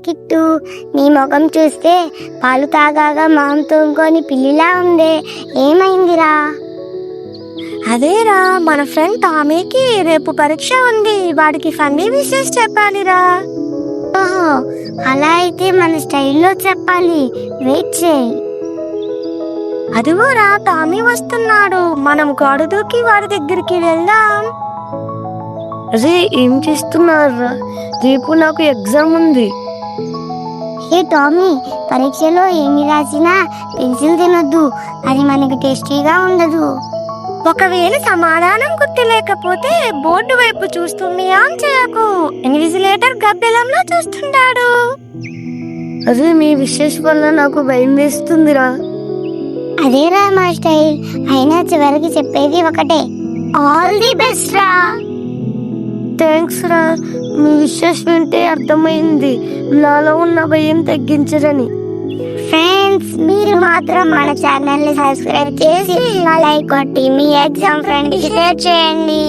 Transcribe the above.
Kit, నీ ముఖం చూస్తే పాలు తాగాగా మొహం తోముకొని పిల్లిలా ఉందే, ఏమైందిరా? అదేరా, మన ఫ్రెండ్ టామీకి రేపు పరీక్ష ఉంది, వాడికి ఫన్నీ విషెస్ చెప్పాలిరా. ఓహో, అలా అయితే మన స్టైల్లో చెప్పాలి, వెయిట్ చేయి. అదిగోరా, టామీ వస్తున్నాడు, మనం గోడ దూకి వాడి దగ్గరికి వెళ్దాం. అరే ఏం చేస్తున్నారా? రేపు నాకు ఎగ్జామ్ ఉంది. హే టామీ, పరీక్షలో ఏమి రాసినా పెన్సిల్ తినొద్దు, అది మనకి టేస్టీగా ఉండదు. ఒకవేళ సమాధానం గుర్తులేకపోతే బోర్డు వైపు చూస్తుంది ఆన్ చేయకు, ఇన్విజిలేటర్ గబ్బెలంలో చూస్తుంటాడు. అరే మీ విషెస్ వల్ల నాకు భయం వేస్తుందిరా. అదేరా మా స్టైల్, అయినా చివరికి చెప్పేది ఒకటే, ఆల్ ది బెస్ట్ రా. థ్యాంక్స్ రా, మీ విషెస్ వింటే అర్థమైంది నాలో ఉన్న భయం తగ్గించరని. ఫ్రెండ్స్, మీరు మాత్రం మన ఛానల్ ని సబ్స్క్రైబ్ చేసి లైక్ కొట్టి మీ ఎగ్జామ్ ఫ్రెండ్ కి షేర్ చేయండి.